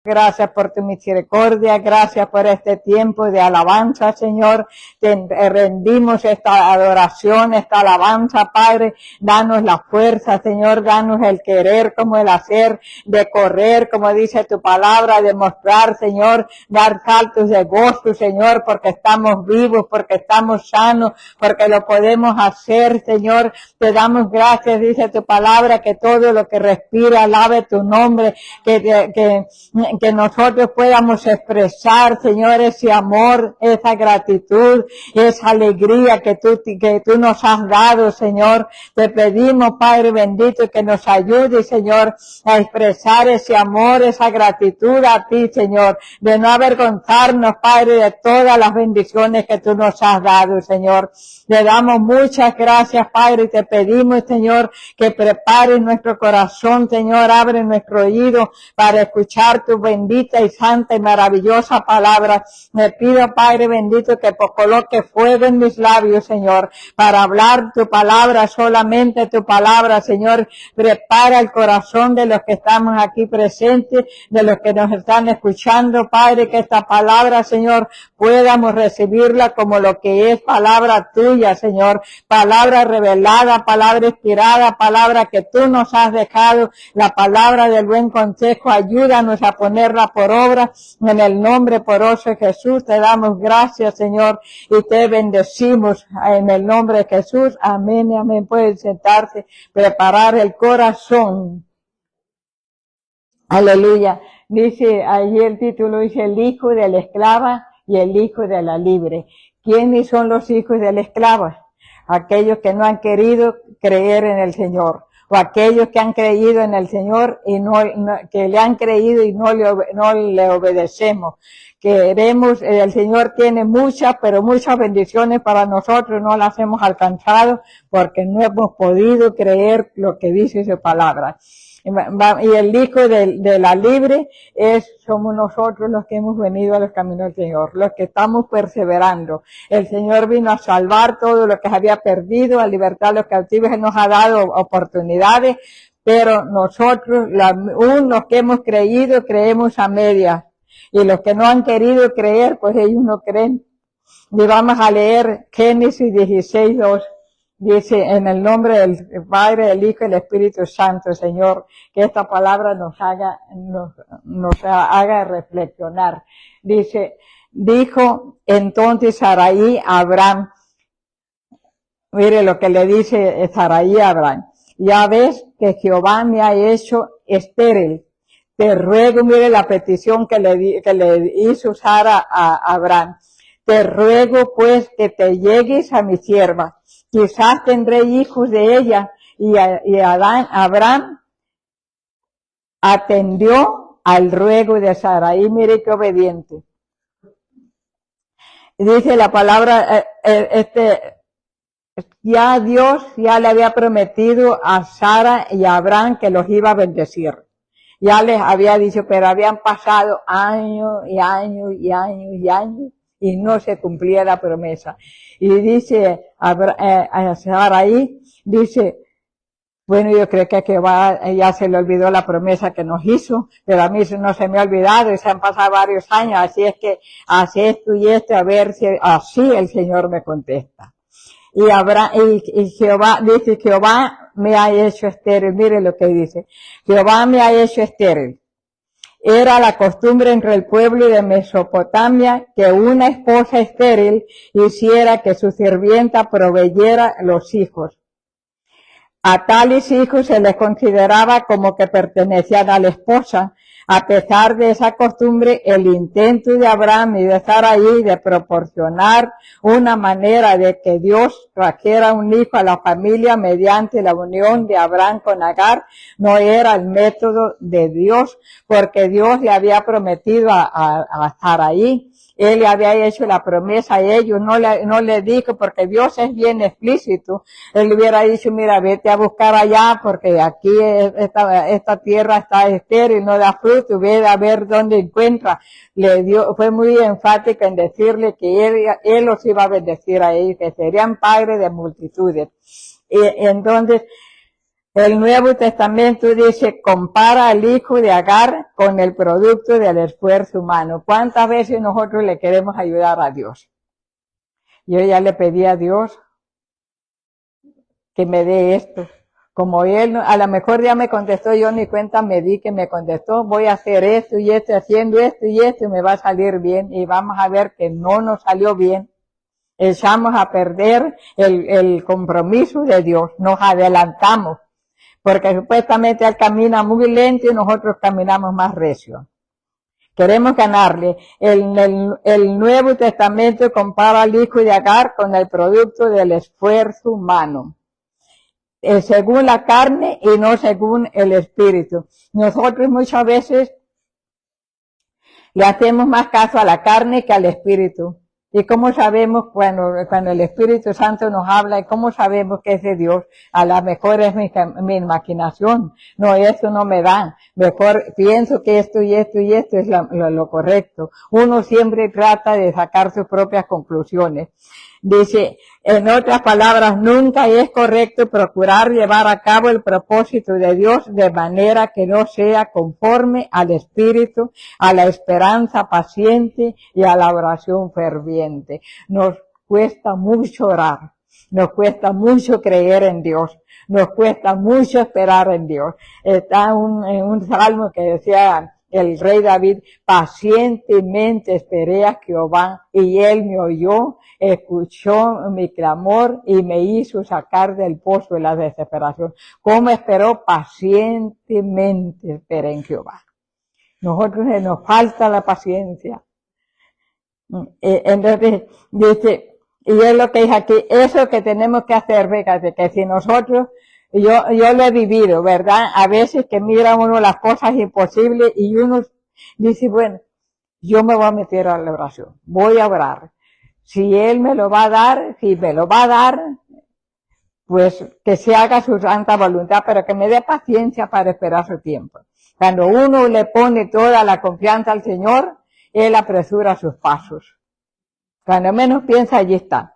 gracias por tu misericordia, gracias por este tiempo de alabanza, Señor. Te rendimos esta adoración, esta alabanza, Padre. Danos la fuerza, Señor, danos el querer como el hacer, de correr, como dice tu palabra, de mostrar, Señor, dar saltos de gozo, Señor, porque estamos vivos, porque estamos sanos, porque lo podemos hacer, Señor. Te damos gracias, dice tu palabra, que todo lo que respira alabe tu nombre, que nosotros podamos expresar, Señor, ese amor, esa gratitud, esa alegría que tú nos has dado, Señor. Te pedimos, Padre bendito, que nos ayude, Señor, a expresar ese amor, esa gratitud a ti, Señor, de no avergonzarnos, Padre, de todas las bendiciones que tú nos has dado, Señor. Le damos muchas gracias, Padre, y te pedimos, Señor, que prepares nuestro corazón, Señor, abre nuestro oído para escuchar tu bendita y santa y maravillosa palabra. Me pido, Padre bendito, que coloque fuego en mis labios, Señor, para hablar tu palabra, solamente tu palabra, Señor. Prepara el corazón de los que estamos aquí presentes, de los que nos están escuchando, Padre, que esta palabra, Señor, podamos recibirla como lo que es palabra tuya, Señor, palabra revelada, palabra inspirada, palabra que tú nos has dejado, la palabra del buen consejo. Ayúdanos a ponerla por obra, en el nombre poderoso de Jesús. Te damos gracias, Señor, y te bendecimos en el nombre de Jesús. Amén y amén. Pueden sentarse, preparar el corazón. Aleluya. Dice, ahí el título dice, el hijo de la esclava y el hijo de la libre. ¿Quiénes son los hijos de la esclava? Aquellos que no han querido creer en el Señor, o aquellos que han creído en el Señor y que le han creído y no le obedecemos. Queremos, el Señor tiene muchas, pero muchas bendiciones para nosotros, no las hemos alcanzado porque no hemos podido creer lo que dice su palabra. Y el hijo de la libre somos nosotros los que hemos venido a los caminos del Señor, los que estamos perseverando. El Señor vino a salvar todo lo que se había perdido, a libertar a los cautivos, Él nos ha dado oportunidades, pero nosotros, los que hemos creído, creemos a medias. Y los que no han querido creer, pues ellos no creen. Y vamos a leer Génesis 16:2. Dice, en el nombre del Padre, del Hijo y del Espíritu Santo, Señor, que esta palabra nos haga reflexionar. Dice, dijo entonces Sarai a Abraham, mire lo que le dice Sarai a Abraham, ya ves que Jehová me ha hecho estéril. Te ruego, mire la petición que le hizo Sara a Abraham. Te ruego pues que te llegues a mi sierva. Quizás tendré hijos de ella. Y Abraham atendió al ruego de Sara. Y mire qué obediente. Dice la palabra, ya Dios ya le había prometido a Sara y a Abraham que los iba a bendecir. Ya les había dicho, pero habían pasado años y años y años y años y no se cumplía la promesa. Y dice a Sarai, dice, bueno, yo creo que Jehová ya se le olvidó la promesa que nos hizo, pero a mí no se me ha olvidado y se han pasado varios años, así es que hace esto y esto, a ver si así el Señor me contesta. Y Jehová, dice, Jehová me ha hecho estéril. Mire lo que dice. Jehová me ha hecho estéril. Era la costumbre entre el pueblo de Mesopotamia que una esposa estéril hiciera que su sirvienta proveyera los hijos. A tales hijos se les consideraba como que pertenecían a la esposa. A pesar de esa costumbre, el intento de Abraham y de Sarai de proporcionar una manera de que Dios trajera un hijo a la familia mediante la unión de Abraham con Agar no era el método de Dios, porque Dios le había prometido a Sarai. Él le había hecho la promesa a ellos, no le dijo, porque Dios es bien explícito. Él le hubiera dicho, mira, vete a buscar allá, porque aquí esta tierra está estéril, no da fruto, ve a ver dónde encuentra. Fue muy enfático en decirle que él los iba a bendecir a ellos, que serían padres de multitudes. Y entonces, El Nuevo Testamento dice, compara al hijo de Agar con el producto del esfuerzo humano. ¿Cuántas veces nosotros le queremos ayudar a Dios? Yo ya le pedí a Dios que me dé esto. Como él a lo mejor ya me contestó, yo ni cuenta me di que me contestó, voy a hacer esto y esto, haciendo esto y esto, y me va a salir bien, y vamos a ver que no nos salió bien. Echamos a perder el compromiso de Dios, nos adelantamos, porque supuestamente él camina muy lento y nosotros caminamos más recio. Queremos ganarle. El Nuevo Testamento compara al hijo de Agar con el producto del esfuerzo humano. Según la carne y no según el espíritu. Nosotros muchas veces le hacemos más caso a la carne que al espíritu. ¿Y cómo sabemos cuando el Espíritu Santo nos habla? ¿Y cómo sabemos que es de Dios? A lo mejor es mi imaginación. No, esto no me da. Mejor pienso que esto y esto y esto es lo correcto. Uno siempre trata de sacar sus propias conclusiones. Dice, en otras palabras, nunca es correcto procurar llevar a cabo el propósito de Dios de manera que no sea conforme al Espíritu, a la esperanza paciente y a la oración ferviente. Nos cuesta mucho orar, nos cuesta mucho creer en Dios, nos cuesta mucho esperar en Dios. Está en un salmo que decía el rey David, pacientemente esperé a Jehová y él me oyó, escuchó mi clamor y me hizo sacar del pozo de la desesperación. ¿Cómo esperó? Pacientemente esperé en Jehová. Nosotros nos falta la paciencia. Entonces dice, y es lo que dice aquí, eso que tenemos que hacer, fíjate, que si nosotros, yo lo he vivido, ¿verdad? A veces que mira uno las cosas imposibles y uno dice, bueno, yo me voy a meter a la oración, voy a orar. Si Él me lo va a dar, si me lo va a dar, pues que se haga su santa voluntad, pero que me dé paciencia para esperar su tiempo. Cuando uno le pone toda la confianza al Señor, Él apresura sus pasos. Cuando menos piensa, allí está.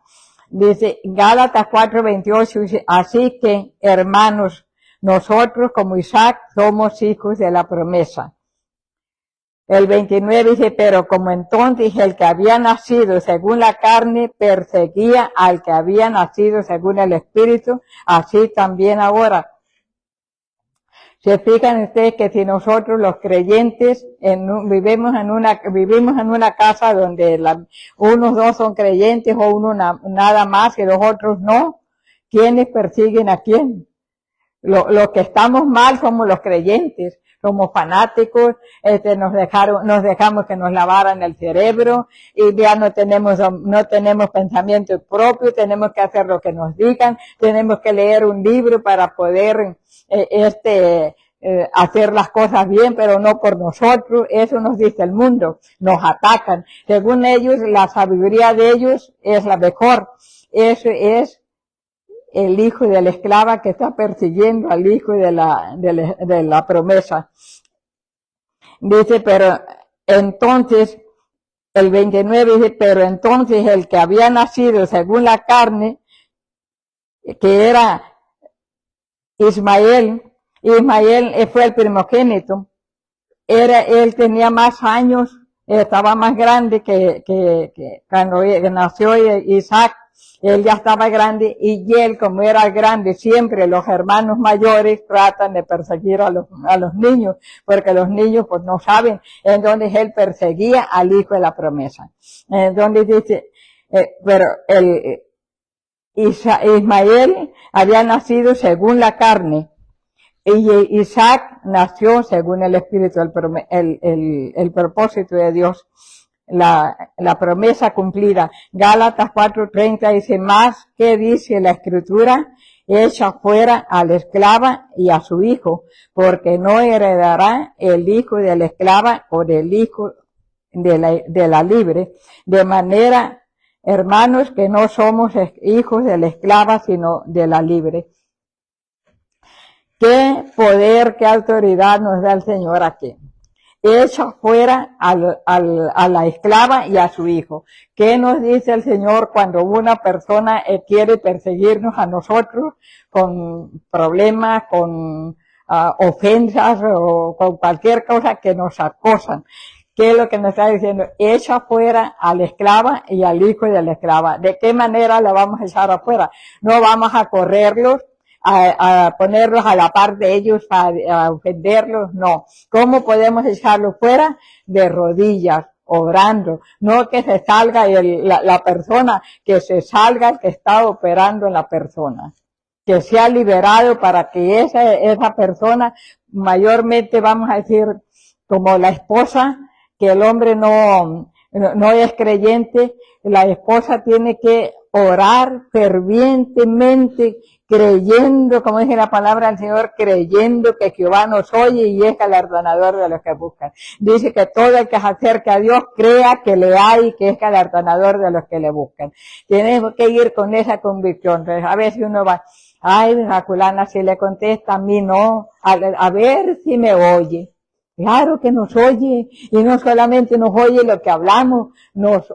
Dice Gálatas 4:28, dice, así que, hermanos, nosotros como Isaac somos hijos de la promesa. El 29 dice, pero como entonces el que había nacido según la carne perseguía al que había nacido según el Espíritu, así también ahora. Se fijan ustedes que si nosotros los creyentes vivimos en una casa donde unos dos son creyentes o uno nada más y los otros no, ¿quiénes persiguen a quién? Los que estamos mal somos los creyentes, somos fanáticos, nos dejamos que nos lavaran el cerebro y ya no tenemos pensamiento propio, tenemos que hacer lo que nos digan, tenemos que leer un libro para poder hacer las cosas bien, pero no por nosotros. Eso nos dice el mundo, nos atacan. Según ellos, la sabiduría de ellos es la mejor. Eso es el hijo de la esclava que está persiguiendo al hijo de la promesa. Dice, pero entonces, el 29 dice, pero entonces el que había nacido según la carne, que era Ismael fue el primogénito, él tenía más años, estaba más grande que cuando nació Isaac. Él ya estaba grande y él, como era grande, siempre los hermanos mayores tratan de perseguir a los niños, porque los niños pues no saben. Entonces él perseguía al hijo de la promesa. Entonces dice, pero Ismael había nacido según la carne y Isaac nació según el espíritu, el propósito de Dios. La promesa cumplida. Gálatas 4:30 dice, más que dice la Escritura, echa fuera a la esclava y a su hijo, porque no heredará el hijo de la esclava o del hijo de la libre. De manera, hermanos, que no somos hijos de la esclava, sino de la libre. ¿Qué poder, qué autoridad nos da el Señor aquí? echa fuera a la esclava y a su hijo. ¿Qué nos dice el Señor cuando una persona quiere perseguirnos a nosotros con problemas, con ofensas o con cualquier cosa que nos acosan? ¿Qué es lo que nos está diciendo? Echa fuera a la esclava y al hijo de la esclava. ¿De qué manera la vamos a echar afuera? No vamos a correrlos, a ponerlos a la par de ellos, a ofenderlos, no. ¿Cómo podemos echarlos fuera? De rodillas, orando. No que se salga la persona, que se salga el que está operando en la persona. Que sea liberado para que esa persona, mayormente vamos a decir, como la esposa, que el hombre no es creyente, la esposa tiene que orar fervientemente, creyendo, como dice la palabra del Señor, creyendo que Jehová nos oye y es galardonador de los que buscan. Dice que todo el que se acerque a Dios crea que le hay y que es galardonador de los que le buscan. Tenemos que ir con esa convicción. Entonces, a veces uno va, ay, a fulana si le contesta, a mí no, a ver si me oye. Claro que nos oye, y no solamente nos oye lo que hablamos, nos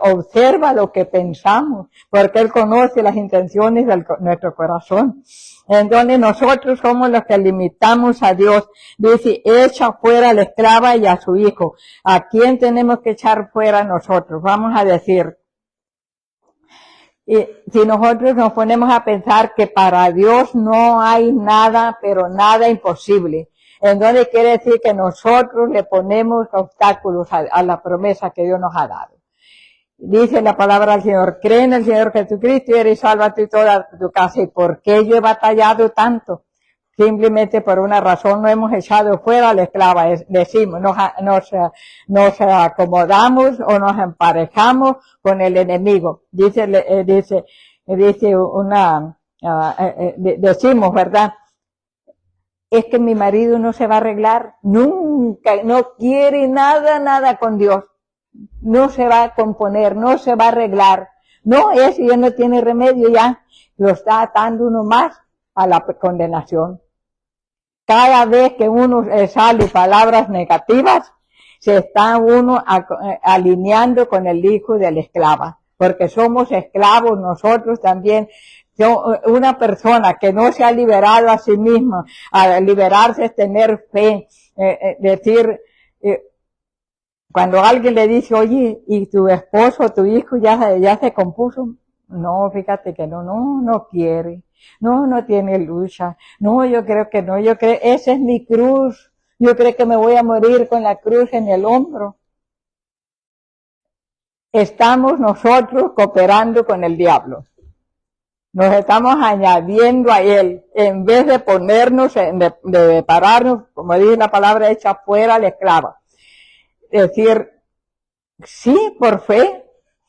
observa lo que pensamos, porque Él conoce las intenciones de nuestro corazón. Entonces nosotros somos los que limitamos a Dios. Dice, echa fuera a la esclava y a su hijo. ¿A quién tenemos que echar fuera nosotros? Vamos a decir, y si nosotros nos ponemos a pensar que para Dios no hay nada, pero nada imposible. Entonces quiere decir que nosotros le ponemos obstáculos a la promesa que Dios nos ha dado. Dice la palabra del Señor, cree en el Señor Jesucristo y eres salva tú y toda tu casa. ¿Y por qué yo he batallado tanto? Simplemente por una razón no hemos echado fuera a la esclava. Decimos, nos acomodamos o nos emparejamos con el enemigo. Decimos, ¿verdad? Es que mi marido no se va a arreglar, nunca, no quiere nada con Dios, no se va a componer, no se va a arreglar, no, ese ya no tiene remedio, ya lo está atando uno más a la condenación. Cada vez que uno sale palabras negativas, se está uno alineando con el hijo de la esclava, porque somos esclavos nosotros también. Una persona que no se ha liberado a sí misma, a liberarse es tener fe, cuando alguien le dice, oye, ¿y tu esposo, tu hijo ya se compuso? No, fíjate que no quiere, no tiene lucha, no, yo creo que no, esa es mi cruz, yo creo que me voy a morir con la cruz en el hombro. Estamos nosotros cooperando con el diablo. Nos estamos añadiendo a él, en vez de ponernos, de pararnos, como dice la palabra, echa fuera la esclava. Decir, sí, por fe,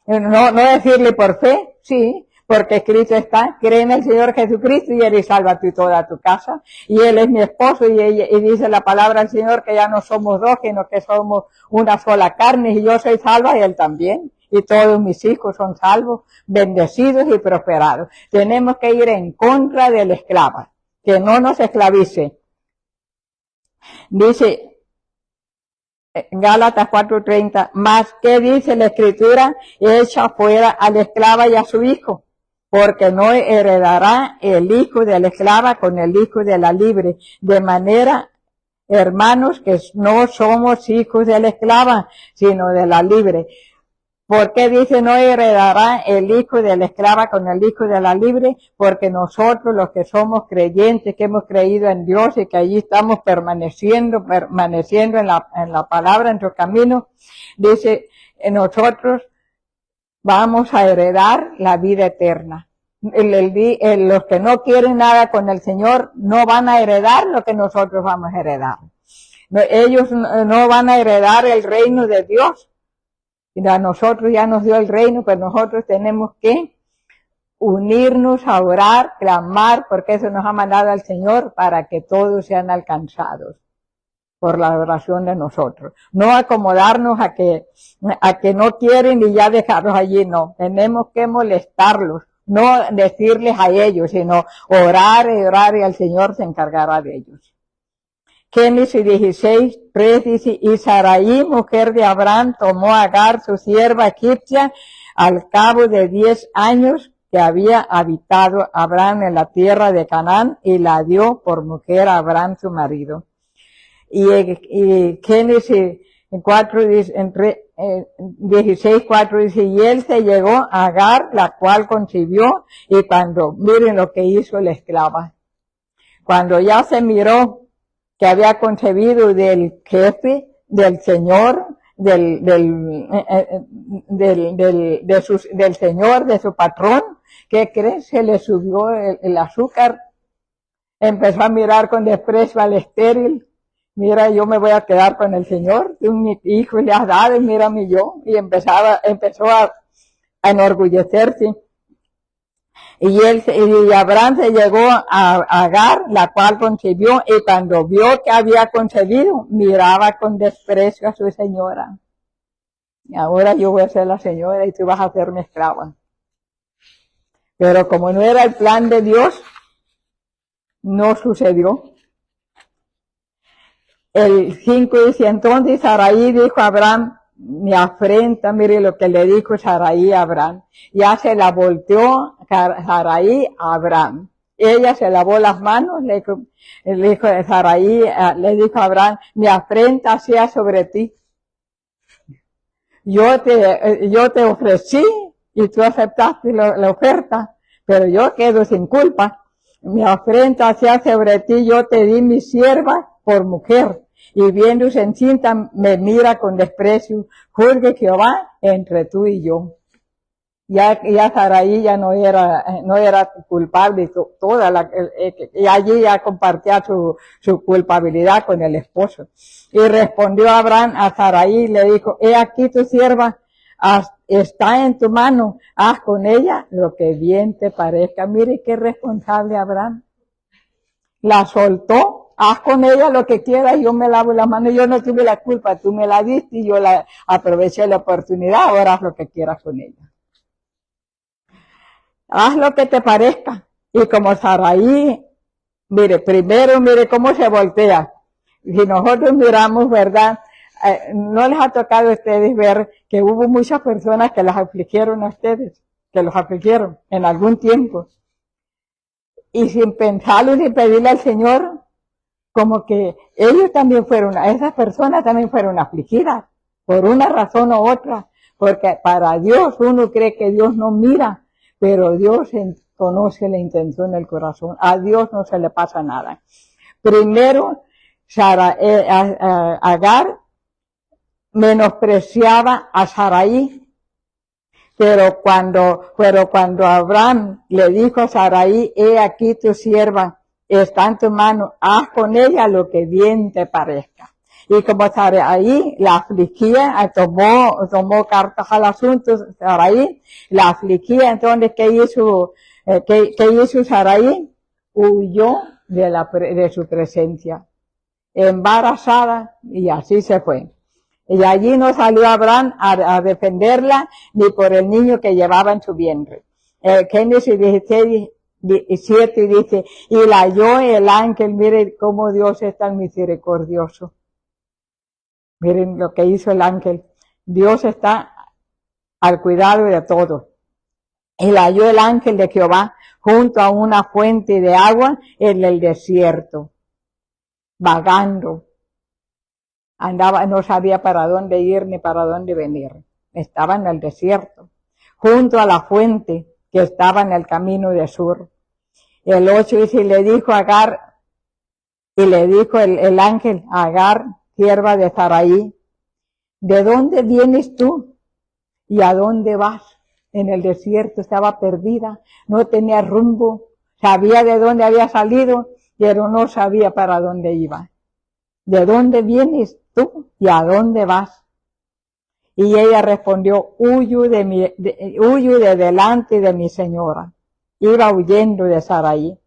no decirle por fe, sí, porque escrito está, cree en el Señor Jesucristo y eres salva tú y toda tu casa, y Él es mi esposo, y dice la palabra del Señor que ya no somos dos, sino que somos una sola carne, y yo soy salva y Él también. Y todos mis hijos son salvos, bendecidos y prosperados. Tenemos que ir en contra de la esclava, que no nos esclavice. Dice Gálatas 4:30, más que dice la Escritura, echa fuera a la esclava y a su hijo, porque no heredará el hijo de la esclava con el hijo de la libre, de manera, hermanos, que no somos hijos de la esclava, sino de la libre. ¿Por qué dice no heredará el hijo de la esclava con el hijo de la libre? Porque nosotros los que somos creyentes, que hemos creído en Dios y que allí estamos permaneciendo en la palabra, en su camino, dice, nosotros vamos a heredar la vida eterna. Los que no quieren nada con el Señor no van a heredar lo que nosotros vamos a heredar. Ellos no van a heredar el reino de Dios. Y a nosotros ya nos dio el reino, pero nosotros tenemos que unirnos a orar, clamar, porque eso nos ha mandado al Señor para que todos sean alcanzados por la oración de nosotros. No acomodarnos a que no quieren y ya dejarlos allí, no. Tenemos que molestarlos, no decirles a ellos, sino orar y el Señor se encargará de ellos. Génesis 16, 3 dice, y Sarai, mujer de Abraham, tomó a Agar, su sierva egipcia, al cabo de 10 años que había habitado Abraham en la tierra de Canaán, y la dio por mujer a Abraham, su marido. Y Génesis 4 dice, 16, 4 dice, y él se llegó a Agar, la cual concibió, y miren lo que hizo la esclava. Cuando ya se miró que había concebido del jefe, del señor, del señor, de su patrón, ¿qué crees? Se le subió el azúcar, empezó a mirar con desprecio al estéril. Mira, yo me voy a quedar con el Señor, tú mi hijo le has dado, y mírame yo, y empezó a enorgullecerse. Y Abraham se llegó a Agar, la cual concibió, y cuando vio que había concebido, miraba con desprecio a su señora. Y ahora yo voy a ser la señora y tú vas a ser mi esclava. Pero como no era el plan de Dios, no sucedió. El 5 dice, entonces Sarai dijo a Abraham, me afrenta, mire lo que le dijo Sarai a Abraham. Ya se la volteó Sarai a Abraham. Ella se lavó las manos, le dijo Sarai, le dijo a Abraham, mi afrenta sea sobre ti. Yo te ofrecí y tú aceptaste la oferta, pero yo quedo sin culpa. Mi afrenta sea sobre ti, yo te di mi sierva por mujer. Y viéndose encinta, me mira con desprecio. Juzgue Jehová entre tú y yo. Ya Sarai ya no era culpable, y allí ya compartía su culpabilidad con el esposo. Y respondió Abraham a Sarai y le dijo, he aquí tu sierva, está en tu mano, haz con ella lo que bien te parezca. Mire qué responsable Abraham. La soltó, haz con ella lo que quieras, yo me lavo las manos, yo no tuve la culpa, tú me la diste y yo aproveché la oportunidad, ahora haz lo que quieras con ella. Haz lo que te parezca. Y como Sarai, mire cómo se voltea. Si nosotros miramos, ¿verdad? No les ha tocado a ustedes ver que hubo muchas personas que las afligieron a ustedes, que los afligieron en algún tiempo. Y sin pensarlo ni pedirle al Señor, como que ellos también esas personas también fueron afligidas, por una razón u otra, porque para Dios uno cree que Dios no mira, pero Dios conoce la intención del corazón. A Dios no se le pasa nada. Primero, Agar menospreciaba a Sarai, pero cuando Abraham le dijo a Sarai, he aquí tu sierva, está en tu mano, haz con ella lo que bien te parezca. Y como Sarai la afligía, tomó cartas al asunto, Sarai la afligía, entonces ¿qué hizo Sarai? Huyó de su presencia, embarazada, y así se fue. Y allí no salió Abraham a defenderla, ni por el niño que llevaba en su vientre. Génesis 16, 17 dice, y la halló el ángel, mire cómo Dios es tan misericordioso. Miren lo que hizo el ángel. Dios está al cuidado de todo. Y la halló el ángel de Jehová junto a una fuente de agua en el desierto, vagando. Andaba, no sabía para dónde ir ni para dónde venir. Estaba en el desierto, junto a la fuente que estaba en el camino de Sur. El 8 dice, y le dijo a Agar, y le dijo el ángel a Agar, sierva de Sarai, ¿de dónde vienes tú y a dónde vas? En el desierto estaba perdida, no tenía rumbo, sabía de dónde había salido, pero no sabía para dónde iba. ¿De dónde vienes tú y a dónde vas? Y ella respondió, huyo de delante de mi señora. Iba huyendo de Sarai.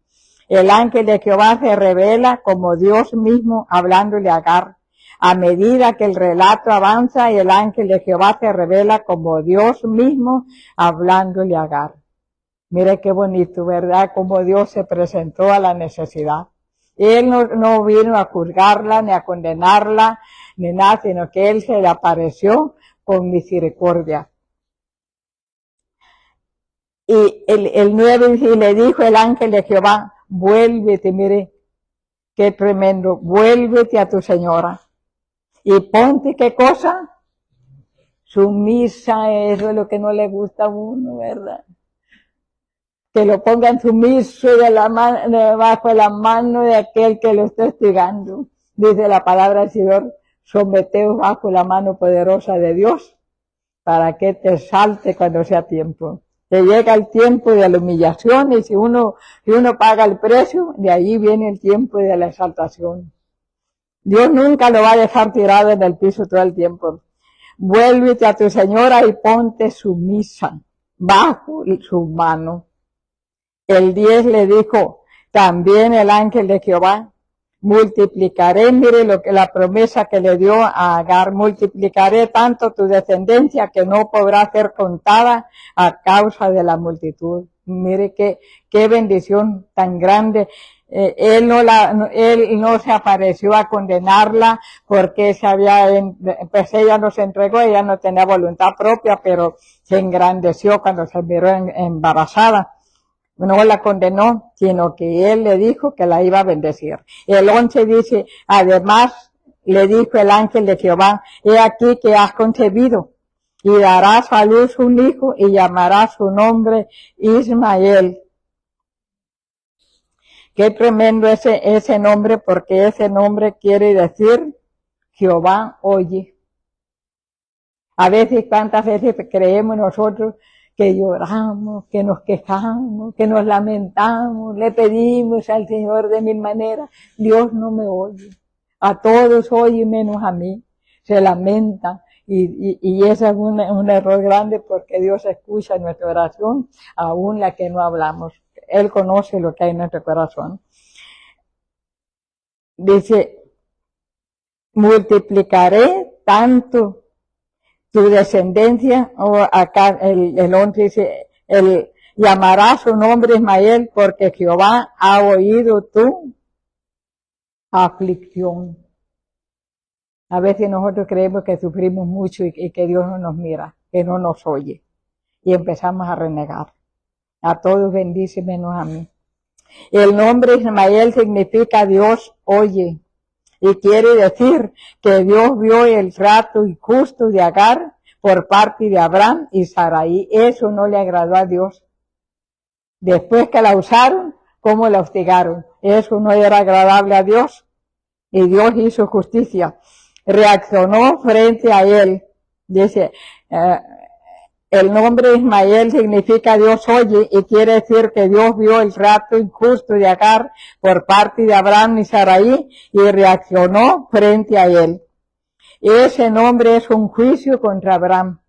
El ángel de Jehová se revela como Dios mismo hablándole a Agar. A medida que el relato avanza, el ángel de Jehová se revela como Dios mismo hablándole a Agar. Mire qué bonito, ¿verdad? Como Dios se presentó a la necesidad. Él no vino a juzgarla, ni a condenarla, ni nada, sino que Él se le apareció con misericordia. Y el 9, y le dijo el ángel de Jehová, vuélvete, mire, qué tremendo, vuélvete a tu señora. Y ponte, ¿qué cosa? Sumisa, eso es lo que no le gusta a uno, ¿verdad? Que lo pongan sumiso debajo de la mano de aquel que lo está hostigando. Dice la palabra del Señor, someteos bajo la mano poderosa de Dios, para que te salte cuando sea tiempo. Que llega el tiempo de la humillación, y si uno paga el precio, de ahí viene el tiempo de la exaltación. Dios nunca lo va a dejar tirado en el piso todo el tiempo. Vuélvete a tu señora y ponte sumisa bajo su mano. El 10 le dijo también el ángel de Jehová, multiplicaré, mire lo que la promesa que le dio a Agar, multiplicaré tanto tu descendencia que no podrá ser contada a causa de la multitud. Mire qué bendición tan grande. Él no se apareció a condenarla porque pues ella no se entregó, ella no tenía voluntad propia, pero se engrandeció cuando se miró embarazada. No la condenó, sino que él le dijo que la iba a bendecir. El 11 dice, además le dijo el ángel de Jehová, he aquí que has concebido y darás a luz un hijo y llamarás su nombre Ismael. Qué tremendo ese nombre, porque ese nombre quiere decir Jehová oye. A veces, cuántas veces creemos nosotros que lloramos, que nos quejamos, que nos lamentamos, le pedimos al Señor de mil maneras. Dios no me oye. A todos oye menos a mí. Se lamenta. Y ese es un error grande, porque Dios escucha nuestra oración, aún la que no hablamos. Él conoce lo que hay en nuestro corazón. Dice, multiplicaré tanto tu descendencia, o acá el 11 dice, llamará su nombre Ismael, porque Jehová ha oído tu aflicción. A veces nosotros creemos que sufrimos mucho y que Dios no nos mira, que no nos oye, y empezamos a renegar. A todos bendice menos a mí. El nombre Ismael significa Dios oye, y quiere decir que Dios vio el trato injusto de Agar por parte de Abraham y Sarai. Eso no le agradó a Dios. Después que la usaron, ¿cómo la hostigaron? Eso no era agradable a Dios. Y Dios hizo justicia. Reaccionó frente a él. Dice, el nombre Ismael significa Dios oye, y quiere decir que Dios vio el trato injusto de Agar por parte de Abraham y Sarai y reaccionó frente a él. Ese nombre es un juicio contra Abraham.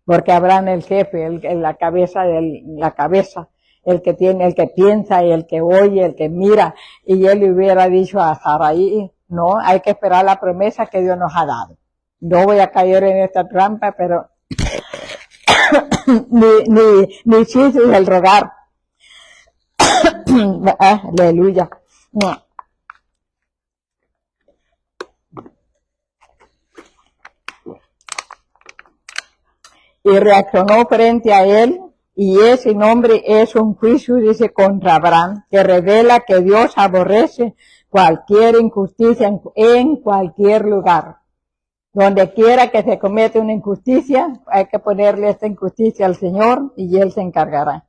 Porque Abraham es el jefe, la cabeza, el que piensa y el que oye, el que mira. Y él le hubiera dicho a Sarai, no, hay que esperar la promesa que Dios nos ha dado. No voy a caer en esta trampa, pero ni chiste el rogar. Aleluya. Y reaccionó frente a él, y ese nombre es un juicio, dice, contra Abraham, que revela que Dios aborrece cualquier injusticia en cualquier lugar. Donde quiera que se cometa una injusticia, hay que ponerle esta injusticia al Señor y Él se encargará.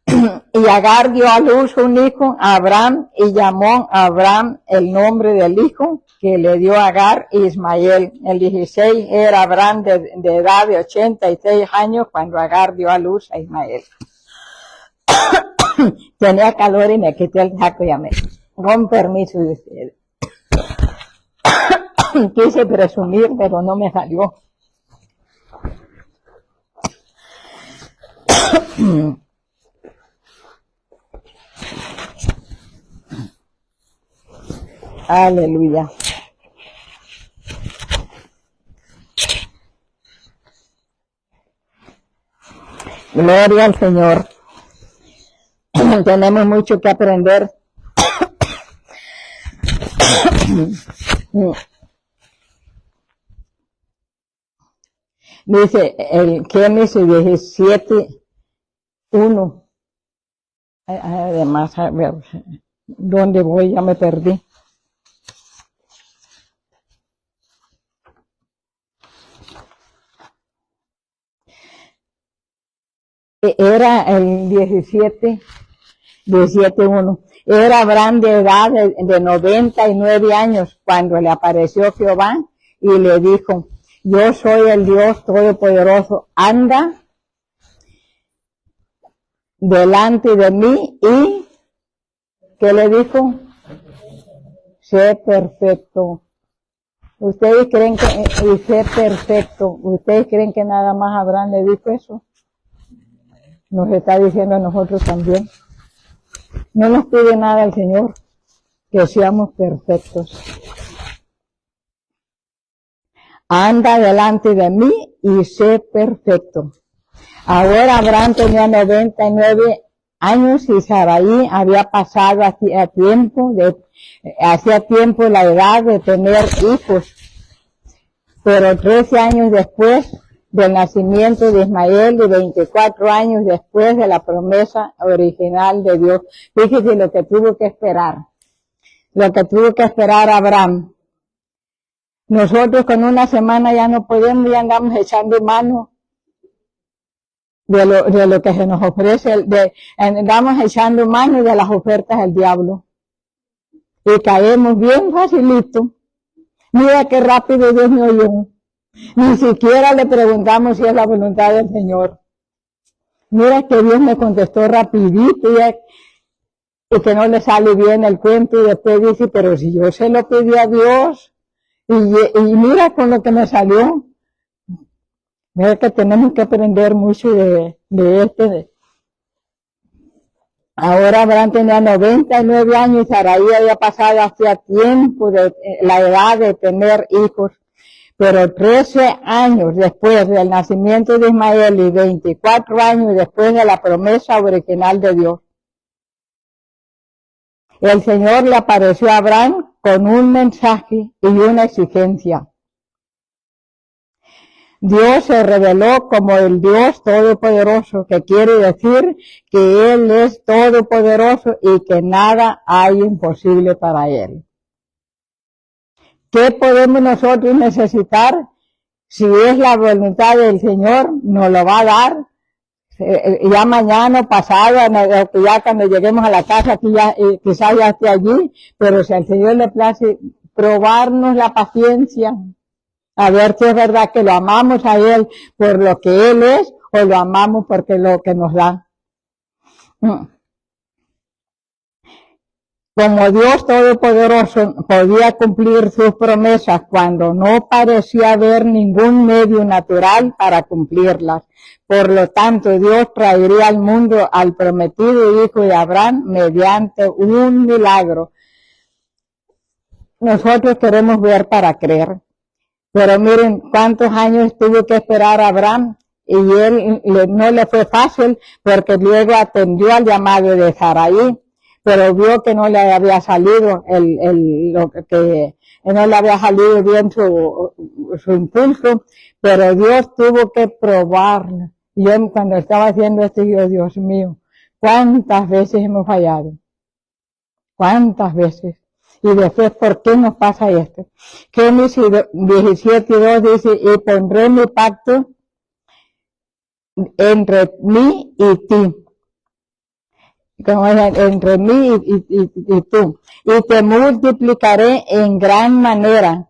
Y Agar dio a luz un hijo a Abraham y llamó a Abraham el nombre del hijo que le dio a Agar, Ismael. El 16 era Abraham de edad de 86 años cuando Agar dio a luz a Ismael. Tenía calor y me quité el saco y me con permiso de ustedes. Quise presumir, pero no me salió. Aleluya. Gloria al Señor. tenemos mucho que aprender. Dice el Génesis 17:1. Además, a ver, ¿dónde voy? Ya me perdí. Era el 17:1. Era Abraham de edad de 99 años cuando le apareció Jehová y le dijo: yo soy el Dios Todopoderoso, anda delante de mí y, ¿qué le dijo? Sé perfecto. ¿Ustedes creen que, y sé perfecto, ustedes creen que nada más Abraham le dijo eso? Nos está diciendo a nosotros también. No nos pide nada el Señor, que seamos perfectos. Anda delante de mí y sé perfecto. Ahora Abraham tenía 99 años y Sarai había pasado hacía tiempo la edad de tener hijos. Pero 13 años después del nacimiento de Ismael y 24 años después de la promesa original de Dios. Fíjese lo que tuvo que esperar. Lo que tuvo que esperar Abraham. Nosotros con una semana ya no podemos, ya andamos echando mano de lo que se nos ofrece, andamos echando mano de las ofertas del diablo. Y caemos bien facilito. Mira qué rápido Dios me oyó. Ni siquiera le preguntamos si es la voluntad del Señor. Mira que Dios me contestó rapidito y que no le sale bien el cuento y después dice, pero si yo se lo pedí a Dios y mira con lo que me salió. Mira que tenemos que aprender mucho de este. Ahora Abraham tenía 99 años y Sarai había pasado hacía tiempo de la edad de tener hijos. Pero 13 años después del nacimiento de Ismael y 24 años después de la promesa original de Dios, el Señor le apareció a Abraham con un mensaje y una exigencia. Dios se reveló como el Dios Todopoderoso, que quiere decir que Él es todopoderoso y que nada hay imposible para Él. ¿Qué podemos nosotros necesitar? Si es la voluntad del Señor, nos lo va a dar. Ya mañana, pasado, ya cuando lleguemos a la casa, aquí ya, quizás ya esté allí, pero si al Señor le place probarnos la paciencia, a ver si es verdad que lo amamos a Él por lo que Él es, o lo amamos porque lo que nos da. Como Dios Todopoderoso podía cumplir sus promesas cuando no parecía haber ningún medio natural para cumplirlas. Por lo tanto, Dios traería al mundo al prometido hijo de Abraham mediante un milagro. Nosotros queremos ver para creer. Pero miren cuántos años tuvo que esperar Abraham y él no le fue fácil porque luego atendió al llamado de Sarai, pero vio que no le había salido no le había salido bien su impulso, pero Dios tuvo que probarlo. Yo cuando estaba haciendo esto, yo, Dios mío, ¿cuántas veces hemos fallado? ¿Cuántas veces? Y después, ¿por qué nos pasa esto? Génesis 17:2 dice, y pondré mi pacto entre mí y ti. Como entre mí y tú. Y te multiplicaré en gran manera.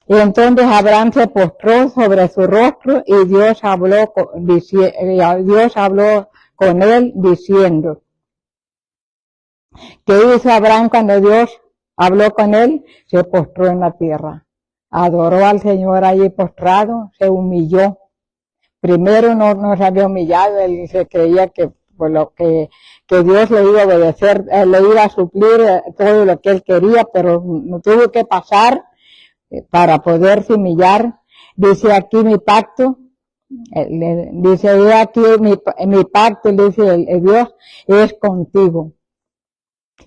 Y entonces Abraham se postró sobre su rostro y Dios habló con él diciendo, ¿qué hizo Abraham cuando Dios habló con él? Se postró en la tierra. Adoró al Señor allí postrado, se humilló. Primero no se había humillado, él se creía que por lo que Dios le iba a obedecer, le iba a suplir todo lo que él quería, pero no tuvo que pasar para poderse humillar. Dice aquí mi pacto Dice, he aquí mi pacto, dice el Dios, es contigo.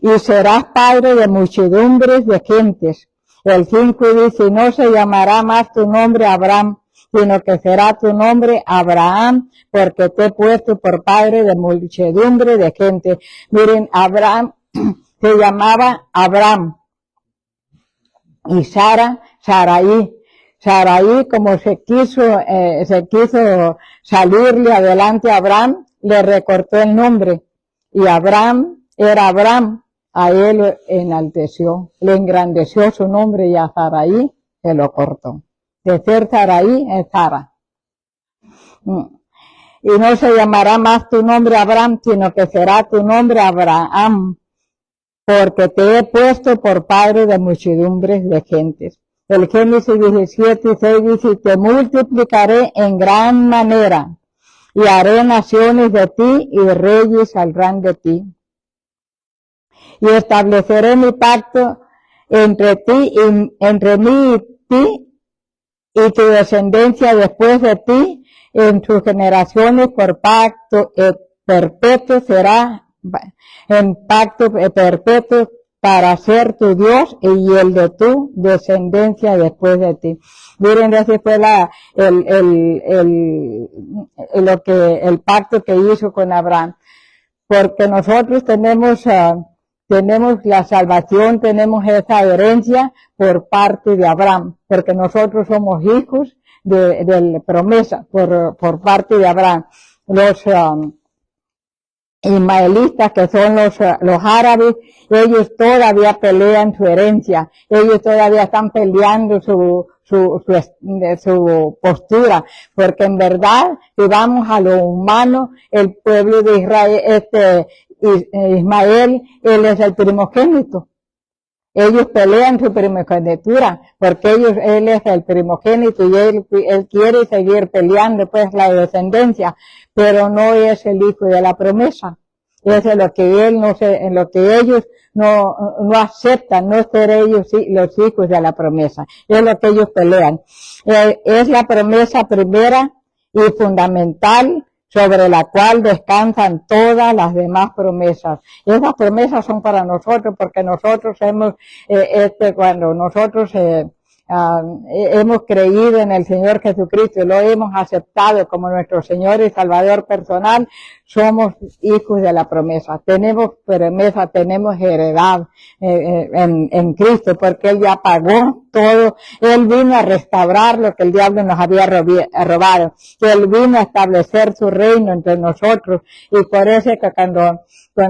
Y serás padre de muchedumbres de gentes. El 5 dice, no se llamará más tu nombre Abraham, sino que será tu nombre Abraham, porque te he puesto por padre de muchedumbre de gente. Miren, Abraham se llamaba Abraham y Sara, Sarai. Sarai, como se quiso salirle adelante a Abraham, le recortó el nombre. Y Abraham era Abraham, a él enalteció, le engrandeció su nombre, y a Sarai se lo cortó. De ser Sarai es Sara. Y no se llamará más tu nombre Abraham, sino que será tu nombre Abraham, porque te he puesto por padre de muchedumbres de gentes. El Génesis 17:6 dice, te multiplicaré en gran manera, y haré naciones de ti, y reyes saldrán de ti. Y estableceré mi pacto entre mí y ti, y tu descendencia después de ti, en sus generaciones por pacto perpetuo será, en pacto perpetuo para ser tu Dios y el de tu descendencia después de ti. Miren, ese fue el pacto que hizo con Abraham. Porque nosotros tenemos la salvación, tenemos esa herencia por parte de Abraham, porque nosotros somos hijos de la promesa por parte de Abraham. Los ismaelitas, que son los árabes, ellos todavía pelean su herencia, ellos todavía están peleando su postura, porque en verdad, si vamos a lo humano, el pueblo de Israel, Ismael, él es el primogénito. Ellos pelean su primogenitura, porque él es el primogénito y él quiere seguir peleando pues la descendencia, pero no es el hijo de la promesa. Eso es lo que en lo que ellos no aceptan, no ser ellos los hijos de la promesa. Es lo que ellos pelean. Es la promesa primera y fundamental sobre la cual descansan todas las demás promesas. Esas promesas son para nosotros, porque nosotros cuando nosotros hemos creído en el Señor Jesucristo, lo hemos aceptado como nuestro Señor y Salvador personal, somos hijos de la promesa. Tenemos promesa, tenemos heredad en Cristo, porque Él ya pagó todo. Él vino a restaurar lo que el diablo nos había robado. Él vino a establecer su reino entre nosotros, y por eso que cuando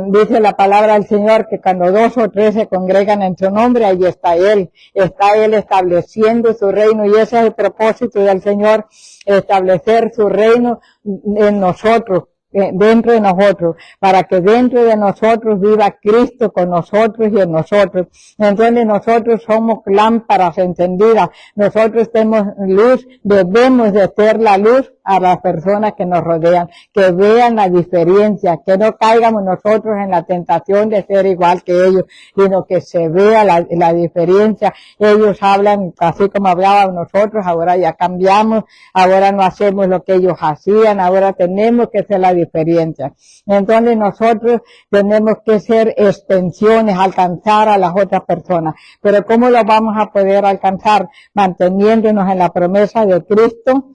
dice la palabra del Señor que cuando 2 o 3 se congregan en su nombre, ahí está Él estableciendo su reino, y ese es el propósito del Señor, establecer su reino en nosotros, dentro de nosotros, para que dentro de nosotros viva Cristo con nosotros y en nosotros. Entonces nosotros somos lámparas encendidas, nosotros tenemos luz, debemos de ser la luz a las personas que nos rodean, que vean la diferencia, que no caigamos nosotros en la tentación de ser igual que ellos, sino que se vea la diferencia. Ellos hablan así como hablábamos nosotros, ahora ya cambiamos, ahora no hacemos lo que ellos hacían, ahora tenemos que ser la diferencia. Entonces nosotros tenemos que ser extensiones, alcanzar a las otras personas. Pero ¿cómo lo vamos a poder alcanzar? Manteniéndonos en la promesa de Cristo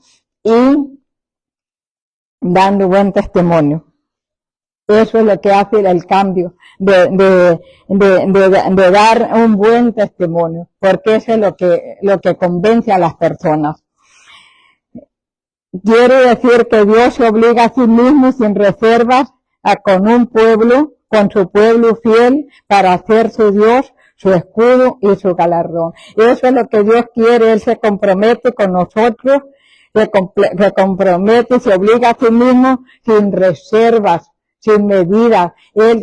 y dando buen testimonio. Eso es lo que hace el cambio, de dar un buen testimonio, porque eso es lo que convence a las personas. Quiere decir que Dios se obliga a sí mismo sin reservas con su pueblo fiel, para hacer su Dios, su escudo y su galardón. Eso es lo que Dios quiere. Él se compromete con nosotros, se compromete, se obliga a sí mismo sin reservas, sin medida. Él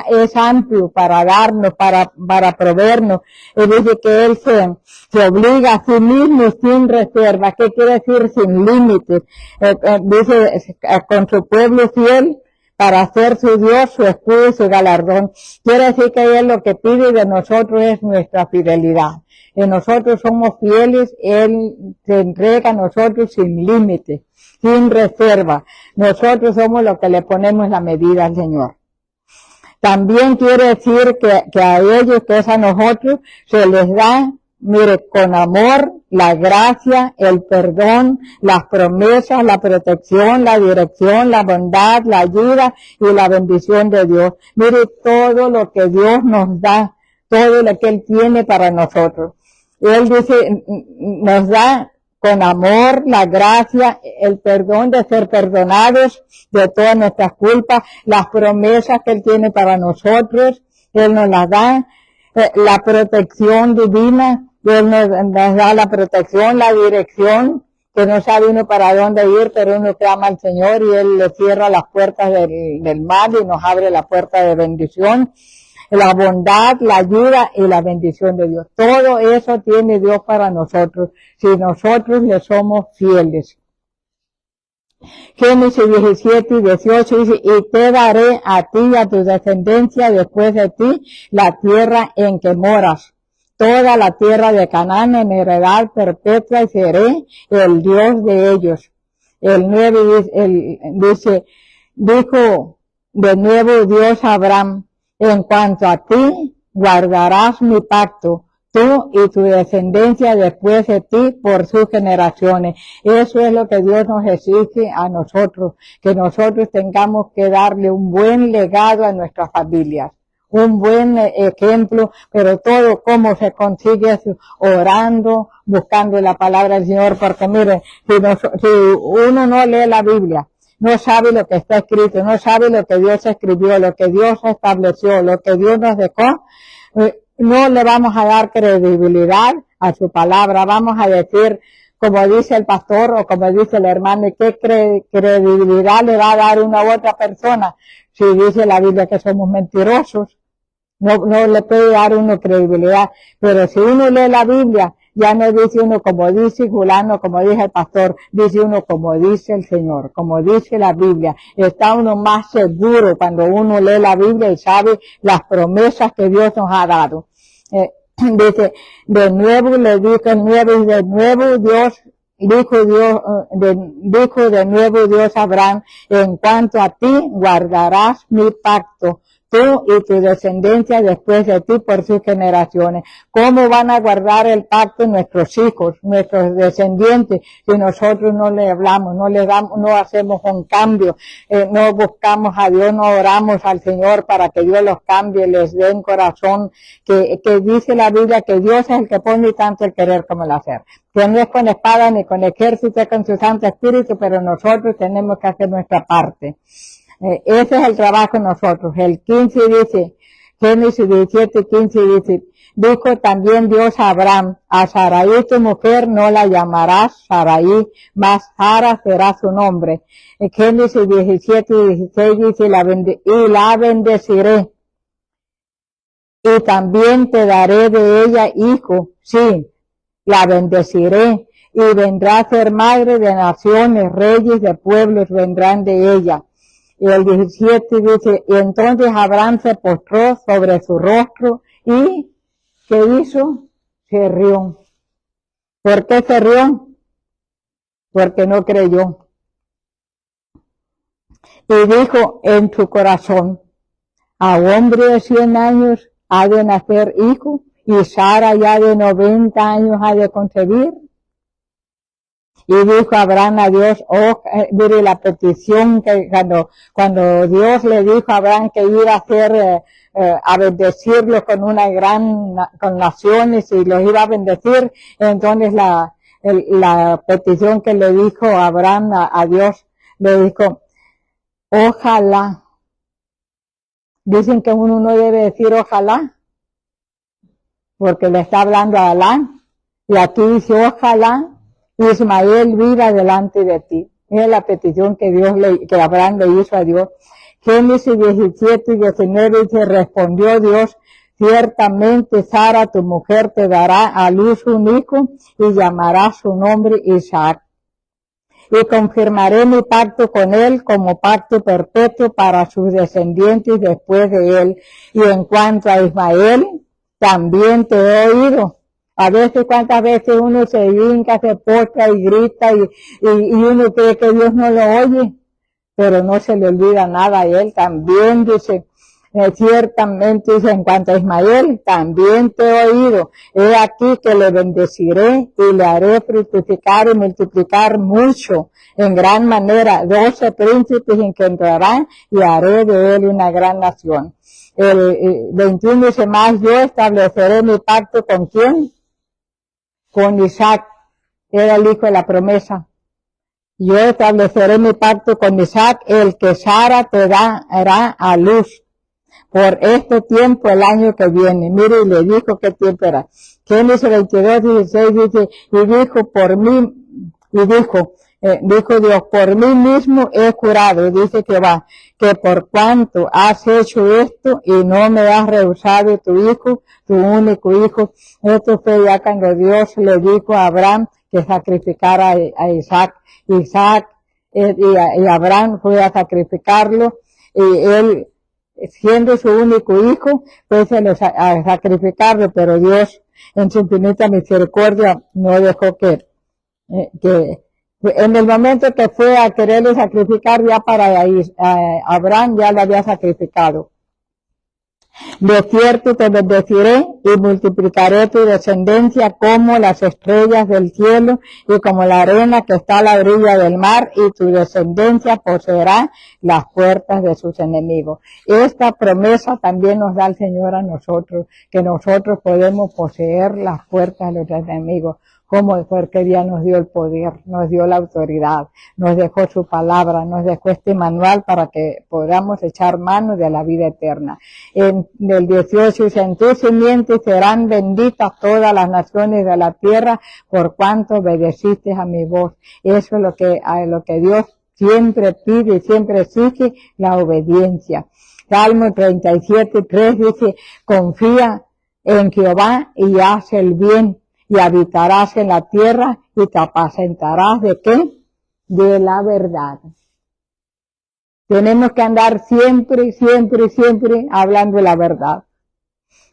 es amplio para darnos, para proveernos. Él dice que Él se obliga a sí mismo sin reserva. ¿Qué quiere decir? Sin límites. Dice con su pueblo fiel, para ser su Dios, su escudo y su galardón. Quiere decir que Él lo que pide de nosotros es nuestra fidelidad. Y nosotros somos fieles, Él se entrega a nosotros sin límite, sin reserva. Nosotros somos los que le ponemos la medida al Señor. También quiere decir que a ellos, que es a nosotros, se les da, mire, con amor, la gracia, el perdón, las promesas, la protección, la dirección, la bondad, la ayuda y la bendición de Dios. Mire, todo lo que Dios nos da, todo lo que Él tiene para nosotros. Y Él dice, nos da con amor, la gracia, el perdón de ser perdonados de todas nuestras culpas, las promesas que Él tiene para nosotros, Él nos las da, la protección divina, Él nos da la protección, la dirección, que no sabe uno para dónde ir, pero uno clama al Señor y Él le cierra las puertas del mal y nos abre la puerta de bendición. La bondad, la ayuda y la bendición de Dios. Todo eso tiene Dios para nosotros, si nosotros le somos fieles. Génesis 17 y 18 dice, y te daré a ti y a tu descendencia después de ti la tierra en que moras, toda la tierra de Canaán en heredad perpetua, y seré el Dios de ellos. El 9 dice, dijo de nuevo Dios a Abraham, en cuanto a ti, guardarás mi pacto, tú y tu descendencia después de ti por sus generaciones. Eso es lo que Dios nos exige a nosotros, que nosotros tengamos que darle un buen legado a nuestras familias, un buen ejemplo, pero todo cómo se consigue orando, buscando la palabra del Señor, porque miren, si uno no lee la Biblia, no sabe lo que está escrito, no sabe lo que Dios escribió, lo que Dios estableció, lo que Dios nos dejó, no le vamos a dar credibilidad a su palabra. Vamos a decir, como dice el pastor o como dice el hermano, ¿y qué credibilidad le va a dar una u otra persona si dice la Biblia que somos mentirosos? No le puede dar uno credibilidad. Pero si uno lee la Biblia, ya no dice uno como dice fulano, como dice el pastor, dice uno como dice el Señor, como dice la Biblia. Está uno más seguro cuando uno lee la Biblia y sabe las promesas que Dios nos ha dado. Dice, de nuevo le dijo el 9, y de nuevo Dios, dijo de nuevo Dios a Abraham, en cuanto a ti guardarás mi pacto, tú y tu descendencia después de ti por sus generaciones. ¿Cómo van a guardar el pacto nuestros hijos, nuestros descendientes, si nosotros no le hablamos, no le damos, no hacemos un cambio, no buscamos a Dios, no oramos al Señor para que Dios los cambie, les dé un corazón, que dice la Biblia que Dios es el que pone tanto el querer como el hacer? Que no es con espada ni con ejército, es con su Santo Espíritu, pero nosotros tenemos que hacer nuestra parte. Ese es el trabajo de nosotros. El 15 dice, Génesis 17, 15 dice, dijo también Dios a Abraham, a Sarai tu mujer no la llamarás Sarai, mas Sara será su nombre. En Génesis 17 y 16 dice, y la bendeciré, y también te daré de ella hijo, sí, la bendeciré, y vendrá a ser madre de naciones, reyes de pueblos vendrán de ella. Y el 17 dice, y entonces Abraham se postró sobre su rostro y, ¿qué hizo? Se rió. ¿Por qué se rió? Porque no creyó. Y dijo en su corazón, a hombre de 100 años ha de nacer hijo, y Sara ya de 90 años ha de concebir. Y dijo Abraham a Dios, mire la petición que cuando Dios le dijo a Abraham que iba a hacer, a bendecirlos con con naciones y los iba a bendecir, entonces la petición que le dijo Abraham a Dios, le dijo, ojalá. Dicen que uno no debe decir ojalá, porque le está hablando a Alá, y aquí dice ojalá Ismael viva delante de ti. Es la petición que Abraham le hizo a Dios. Génesis 17 y 19 dice, respondió Dios, ciertamente Sara tu mujer te dará a luz un hijo y llamará su nombre Isaac. y confirmaré mi pacto con él como pacto perpetuo para sus descendientes después de él. Y en cuanto a Ismael, también te he oído. A veces, cuántas veces uno se hinca, se postra y grita y uno cree que Dios no lo oye, pero no se le olvida nada a él. También dice, ciertamente dice, en cuanto a Ismael, también te he oído. He aquí que le bendeciré y le haré fructificar y multiplicar mucho, en gran manera. 12 príncipes engendrarán y haré de él una gran nación. El 21 dice más, yo estableceré mi pacto con ¿quién? Con Isaac, era el hijo de la promesa. Yo estableceré mi pacto con Isaac, el que Sara te dará a luz por este tiempo el año que viene. Mire, y le dijo qué tiempo era. Génesis 22, 16 dice, y dijo por mí, y dijo Dios, por mí mismo he jurado, dice Jehová, que por cuanto has hecho esto y no me has rehusado tu hijo, tu único hijo. Esto fue ya cuando Dios le dijo a Abraham que sacrificara a Isaac. Y Abraham fue a sacrificarlo, y él, siendo su único hijo, fue a sacrificarlo, pero Dios, en su infinita misericordia, no dejó que en el momento que fue a quererle sacrificar ya para Abraham, ya lo había sacrificado. De cierto te bendeciré y multiplicaré tu descendencia como las estrellas del cielo y como la arena que está a la orilla del mar, y tu descendencia poseerá las puertas de sus enemigos. Esta promesa también nos da el Señor a nosotros, que nosotros podemos poseer las puertas de los enemigos. Como porque ya nos dio el poder, nos dio la autoridad, nos dejó su palabra, nos dejó este manual para que podamos echar mano de la vida eterna. En el 18 dice, en tu simiente serán benditas todas las naciones de la tierra, por cuanto obedeciste a mi voz. Eso es lo que Dios siempre pide y siempre exige, la obediencia. Salmo 37:3 dice, confía en Jehová y haz el bien, y habitarás en la tierra y te apacentarás ¿de qué? De la verdad. Tenemos que andar siempre hablando de la verdad.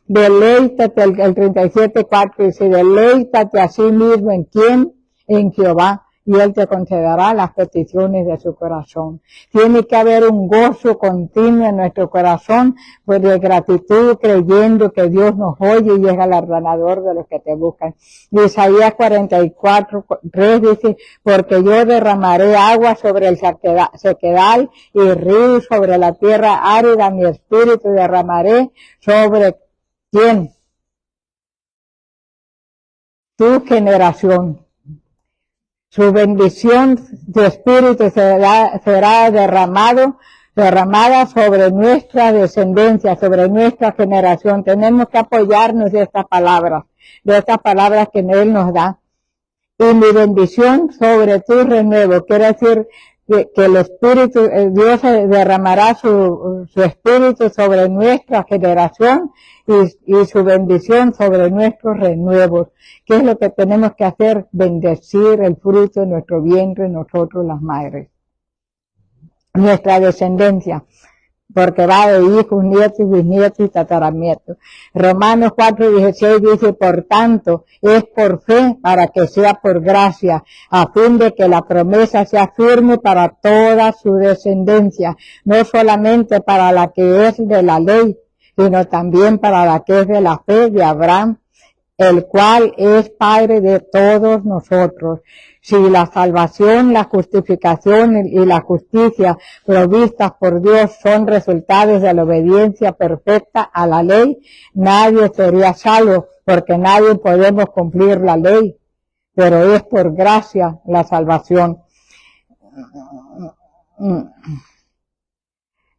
Deleítate, el 37:4 dice, deleítate a sí mismo ¿en quién? En Jehová, y él te concederá las peticiones de su corazón. Tiene que haber un gozo continuo en nuestro corazón, pues de gratitud, creyendo que Dios nos oye y es galardonador de los que te buscan. Isaías 44:3 dice, porque yo derramaré agua sobre el sequedal y río sobre la tierra árida, mi espíritu derramaré sobre ¿quién? Tu generación. Su bendición de espíritu será derramada sobre nuestra descendencia, sobre nuestra generación. Tenemos que apoyarnos de estas palabras que Él nos da. Y mi bendición sobre tu renuevo, quiere decir que el Espíritu, Dios derramará su Espíritu sobre nuestra generación y su bendición sobre nuestros renuevos. ¿Qué es lo que tenemos que hacer? Bendecir el fruto de nuestro vientre, nosotros las madres. Nuestra descendencia, porque va de hijos, nietos, bisnietos y tataranietos. Romanos 4:16 dice, por tanto, es por fe para que sea por gracia, a fin de que la promesa sea firme para toda su descendencia, no solamente para la que es de la ley, sino también para la que es de la fe de Abraham, el cual es Padre de todos nosotros. Si la salvación, la justificación y la justicia provistas por Dios son resultados de la obediencia perfecta a la ley, nadie sería salvo, porque nadie podemos cumplir la ley, pero es por gracia la salvación.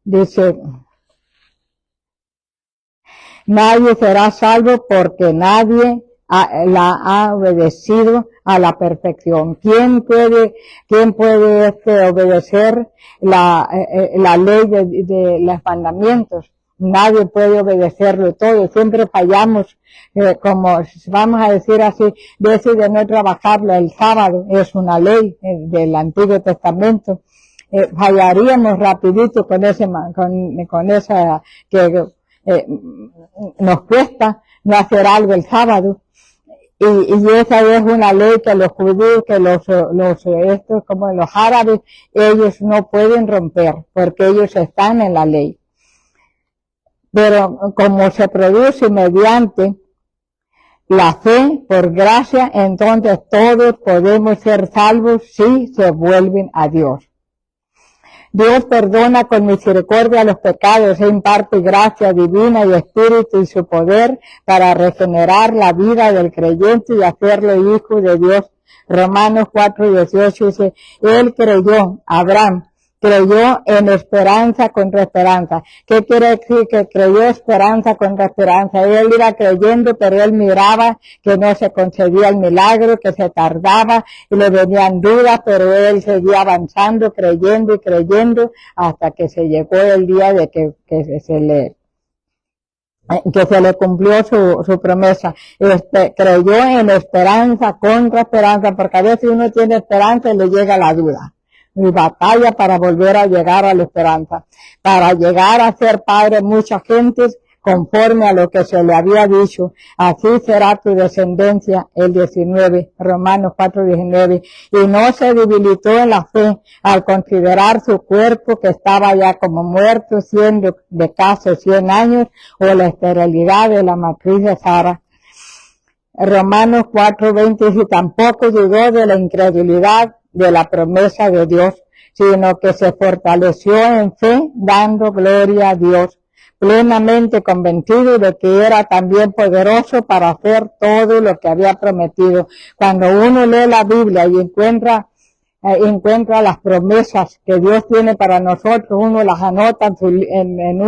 Dice, nadie será salvo porque nadie la ha obedecido a la perfección. ¿Quién puede obedecer la ley de los mandamientos? nadie puede obedecerlo todo, siempre fallamos, como vamos a decir así, de no trabajarlo el sábado, es una ley del Antiguo Testamento, fallaríamos rapidito con esa que nos cuesta no hacer algo el sábado. Y esa es una ley que los judíos, que estos como los árabes, ellos no pueden romper, porque ellos están en la ley. Pero como se produce mediante la fe por gracia, entonces todos podemos ser salvos si se vuelven a Dios. Dios perdona con misericordia los pecados e imparte gracia divina y espíritu y su poder para regenerar la vida del creyente y hacerlo hijo de Dios. Romanos 4:18 dice, él creyó, Abraham, creyó en esperanza contra esperanza. ¿Qué quiere decir? Que creyó esperanza contra esperanza. Él iba creyendo, pero él miraba que no se concedía el milagro, que se tardaba y le venían dudas, pero él seguía avanzando, creyendo y creyendo hasta que se llegó el día de que se le cumplió su promesa. Creyó en esperanza contra esperanza, porque a veces uno tiene esperanza y le llega la duda. Y batalla para volver a llegar a la esperanza, para llegar a ser padre de muchas gentes conforme a lo que se le había dicho. Así será tu descendencia, el 19, Romanos 4:19. Y no se debilitó en la fe al considerar su cuerpo que estaba ya como muerto, siendo de casi 100 años, o la esterilidad de la matriz de Sara. Romanos 4:20 dice, tampoco dudó de la incredulidad de la promesa de Dios, sino que se fortaleció en fe, dando gloria a Dios, plenamente convencido de que era también poderoso para hacer todo lo que había prometido. Cuando uno lee la Biblia y encuentra las promesas que Dios tiene para nosotros, uno las anota en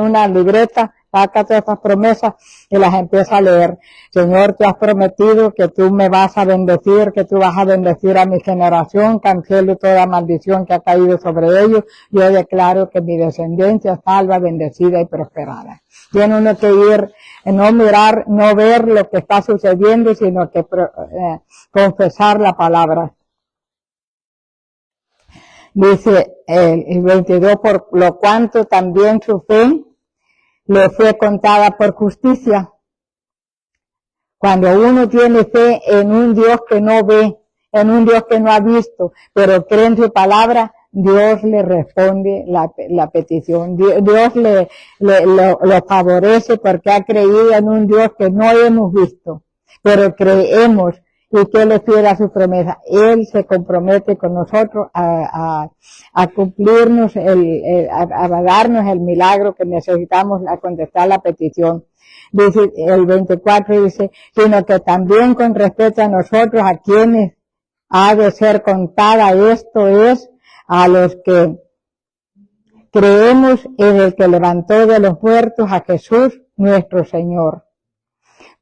una libreta, saca todas esas promesas y las empieza a leer. Señor, tú has prometido que tú me vas a bendecir, que tú vas a bendecir a mi generación, cancelo toda maldición que ha caído sobre ellos. Yo declaro que mi descendencia es salva, bendecida y prosperada. Tiene uno que ir, no ver lo que está sucediendo, sino que confesar la palabra. Dice el 22, por lo cuanto también su fe le fue contada por justicia. Cuando uno tiene fe en un Dios que no ve, en un Dios que no ha visto, pero cree en su palabra, Dios le responde la petición. Dios lo favorece porque ha creído en un Dios que no hemos visto, pero creemos. Y que le fiel a su promesa. Él se compromete con nosotros a cumplirnos, a darnos el milagro que necesitamos, a contestar la petición. Dice el 24, dice, sino que también con respecto a nosotros, a quienes ha de ser contada, esto es, a los que creemos en el que levantó de los muertos a Jesús, nuestro Señor.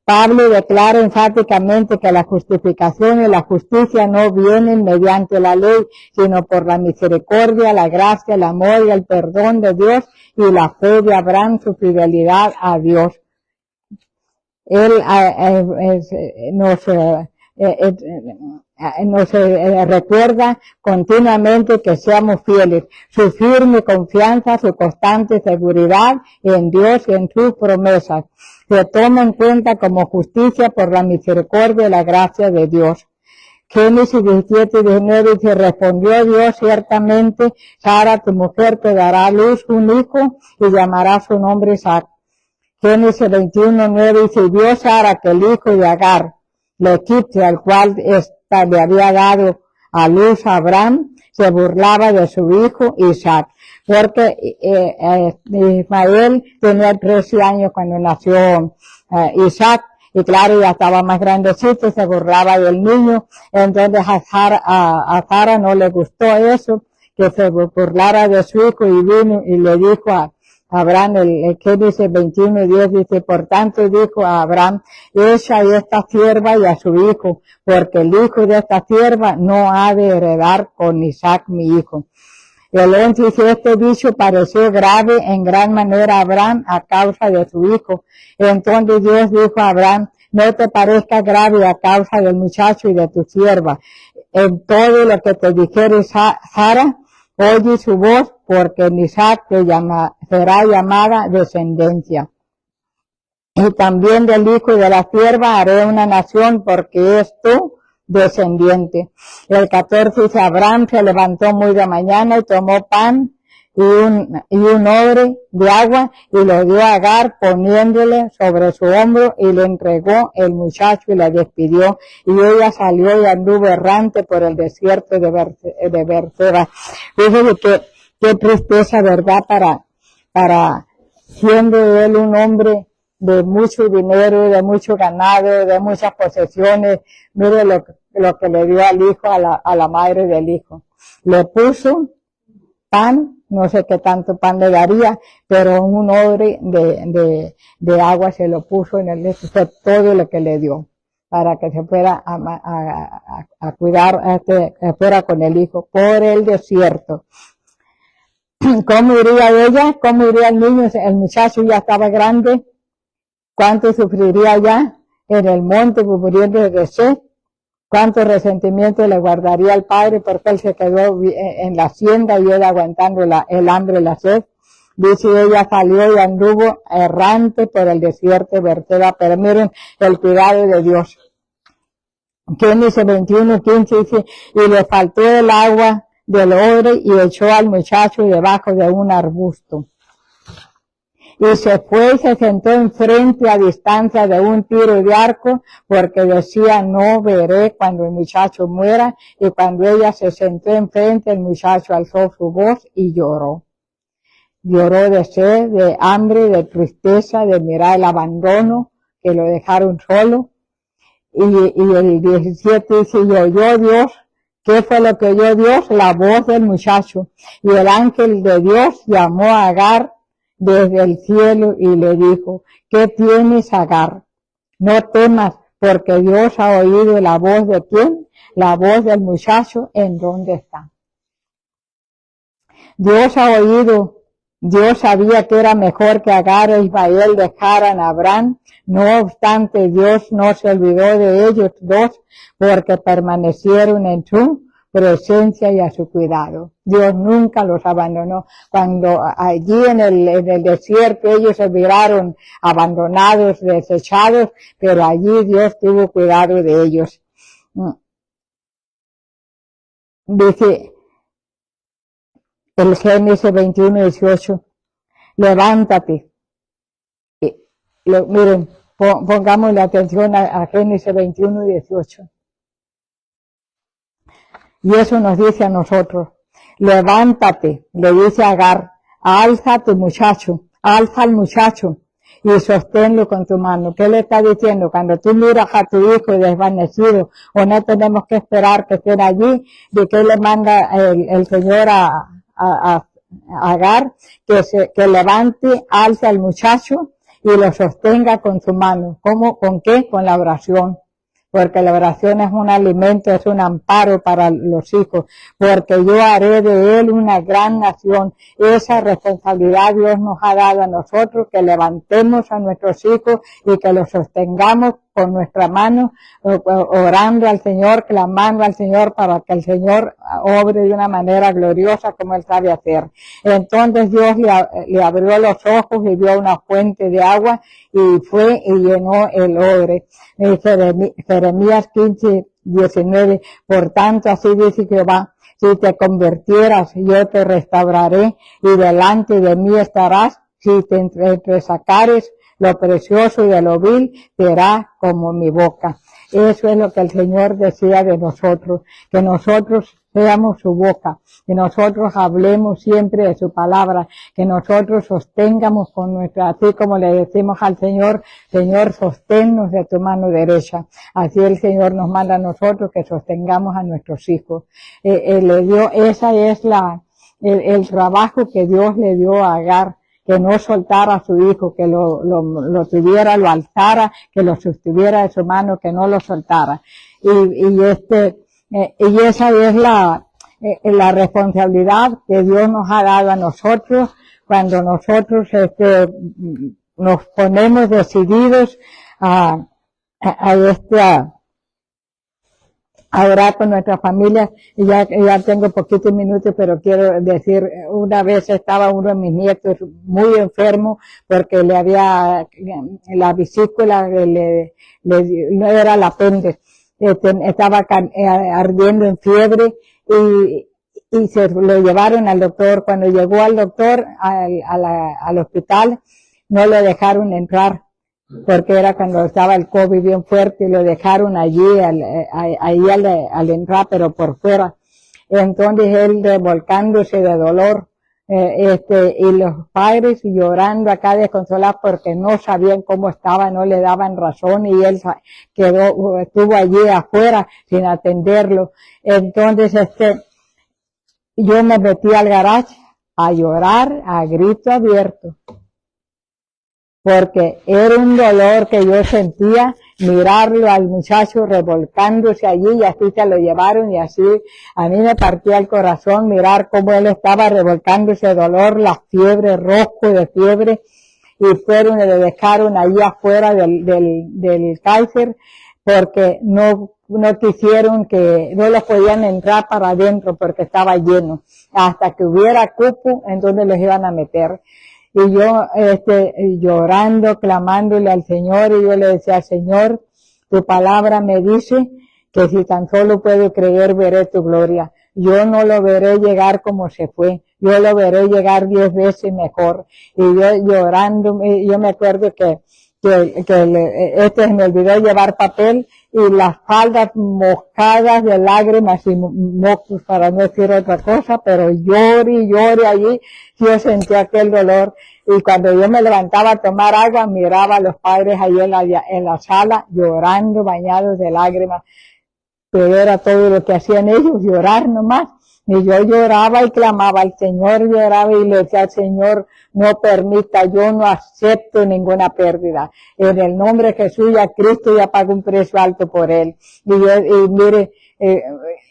Pablo declara enfáticamente que la justificación y la justicia no vienen mediante la ley, sino por la misericordia, la gracia, el amor y el perdón de Dios y la fe de Abraham, su fidelidad a Dios. Él nos recuerda continuamente que seamos fieles, su firme confianza, su constante seguridad en Dios y en sus promesas. Se toma en cuenta como justicia por la misericordia y la gracia de Dios. Génesis 17:19 dice, respondió Dios, ciertamente Sara, tu mujer, te dará a luz un hijo y llamará su nombre Isaac. Génesis 21:9 dice, y vio Sara que el hijo de Agar, la egipcia, al cual ésta le había dado a luz a Abraham, se burlaba de su hijo Isaac, porque Ismael tenía 13 años cuando nació Isaac, y claro, ya estaba más grandecito, se burlaba del niño. Entonces a Sara no le gustó eso, que se burlara de su hijo, y vino y le dijo a Abraham, el Génesis 21:10 dice, por tanto dijo a Abraham, echa a esta sierva y a su hijo, porque el hijo de esta sierva no ha de heredar con Isaac mi hijo. El 11 dice, este dicho pareció grave en gran manera a Abraham a causa de su hijo. Entonces Dios dijo a Abraham, no te parezca grave a causa del muchacho y de tu sierva. En todo lo que te dijere Sara, oye su voz, porque en Isaac será llamada descendencia. Y también del hijo y de la sierva haré una nación, porque es tu descendiente. El 14 dice, Abraham se levantó muy de mañana y tomó pan y un odre de agua y lo dio a Agar poniéndole sobre su hombro y le entregó el muchacho y la despidió y ella salió y anduvo errante por el desierto de Berseba. Fíjese qué tristeza, ¿verdad? Para siendo él un hombre de mucho dinero, de mucho ganado, de muchas posesiones, mire lo que le dio al hijo, a la madre del hijo. Le puso pan, no sé qué tanto pan le daría, pero un odre de agua se lo puso en el fue todo lo que le dio, para que se fuera a cuidar, fuera con el hijo, por el desierto. ¿Cómo iría ella? ¿Cómo iría el niño? El muchacho ya estaba grande. ¿Cuánto sufriría ya en el monte muriendo de sed? ¿Cuánto resentimiento le guardaría al padre porque él se quedó en la hacienda y él aguantando el hambre y la sed? Dice, ella salió y anduvo errante por el desierto de Berseba, pero miren el cuidado de Dios. Génesis 21:15 dice, y le faltó el agua del odre y echó al muchacho debajo de un arbusto. Y se fue y se sentó enfrente a distancia de un tiro de arco, porque decía, no veré cuando el muchacho muera. Y cuando ella se sentó enfrente, el muchacho alzó su voz y lloró. Lloró de sed, de hambre, de tristeza, de mirar el abandono, que lo dejaron solo. Y el 17 dice, y oyó Dios. ¿Qué fue lo que oyó Dios? La voz del muchacho. Y el ángel de Dios llamó a Agar desde el cielo y le dijo, ¿qué tienes, Agar? No temas, porque Dios ha oído la voz de ¿quién? La voz del muchacho, ¿en dónde está? Dios ha oído, Dios sabía que era mejor que Agar e Ismael dejaran a Abraham, no obstante Dios no se olvidó de ellos dos, porque permanecieron en su presencia y a su cuidado. Dios nunca los abandonó. Cuando allí en el desierto ellos se miraron abandonados, desechados, pero allí Dios tuvo cuidado de ellos. Dice el Génesis 21:18, levántate. Miren, pongamos la atención a Génesis 21:18. Y eso nos dice a nosotros, levántate, le dice a Agar, alza a tu muchacho, alza al muchacho y sosténlo con tu mano. ¿Qué le está diciendo? Cuando tú miras a tu hijo desvanecido, o no tenemos que esperar que estén allí, de que le manda el Señor a Agar, que levante, alce al muchacho y lo sostenga con su mano. ¿Cómo? ¿Con qué? Con la oración. Porque la oración es un alimento, es un amparo para los hijos, porque yo haré de él una gran nación. Esa responsabilidad Dios nos ha dado a nosotros, que levantemos a nuestros hijos y que los sostengamos con nuestra mano, orando al Señor, clamando al Señor para que el Señor obre de una manera gloriosa como Él sabe hacer. Entonces Dios le abrió los ojos y vio una fuente de agua y fue y llenó el odre. Jeremías 15:19, por tanto así dice Jehová, si te convirtieras yo te restauraré y delante de mí estarás, si te entresacares lo precioso y de lo vil, será como mi boca. Eso es lo que el Señor decía de nosotros, que nosotros seamos su boca, que nosotros hablemos siempre de su palabra, que nosotros sostengamos con nuestra, así como le decimos al Señor, Señor, sosténnos de tu mano derecha. Así el Señor nos manda a nosotros que sostengamos a nuestros hijos. Esa es el trabajo que Dios le dio a Agar, que no soltara a su hijo, que lo tuviera, lo alzara, que lo sostuviera de su mano, que no lo soltara. Y esa es la responsabilidad que Dios nos ha dado a nosotros cuando nosotros nos ponemos decididos a orar con nuestra familia. Y ya tengo poquitos minutos, pero quiero decir, una vez estaba uno de mis nietos muy enfermo porque le había, la vesícula no era la apéndice, estaba ardiendo en fiebre y se lo llevaron al doctor. Cuando llegó al doctor, al hospital, no lo dejaron entrar porque era cuando estaba el COVID bien fuerte y lo dejaron allí al entrar, pero por fuera. Entonces él revolcándose de dolor, y los padres llorando acá desconsolados porque no sabían cómo estaba, no le daban razón y él estuvo allí afuera sin atenderlo. Entonces yo me metí al garage a llorar a grito abierto, porque era un dolor que yo sentía mirarlo al muchacho revolcándose allí, y así se lo llevaron, y así a mí me partía el corazón mirar cómo él estaba revolcándose de dolor, la fiebre, rojo de fiebre, y fueron y lo dejaron allí afuera del Kaiser, porque no quisieron no los podían entrar para adentro porque estaba lleno. Hasta que hubiera cupo, entonces los iban a meter. Y yo, llorando, clamándole al Señor, y yo le decía, Señor, tu palabra me dice que si tan solo puedo creer, veré tu gloria. Yo no lo veré llegar como se fue. Yo lo veré llegar 10 veces mejor. Y yo llorando, yo me acuerdo que me olvidó llevar papel, y las faldas moscadas de lágrimas y mocos, para no decir otra cosa, pero llore allí. Yo sentía aquel dolor, y cuando yo me levantaba a tomar agua, miraba a los padres allí en la sala, llorando, bañados de lágrimas, pero era todo lo que hacían ellos, llorar nomás. Y yo lloraba y clamaba al Señor, lloraba y le decía al Señor, no permita, yo no acepto ninguna pérdida. En el nombre de Jesús, ya Cristo ya pagó un precio alto por él. Y mire,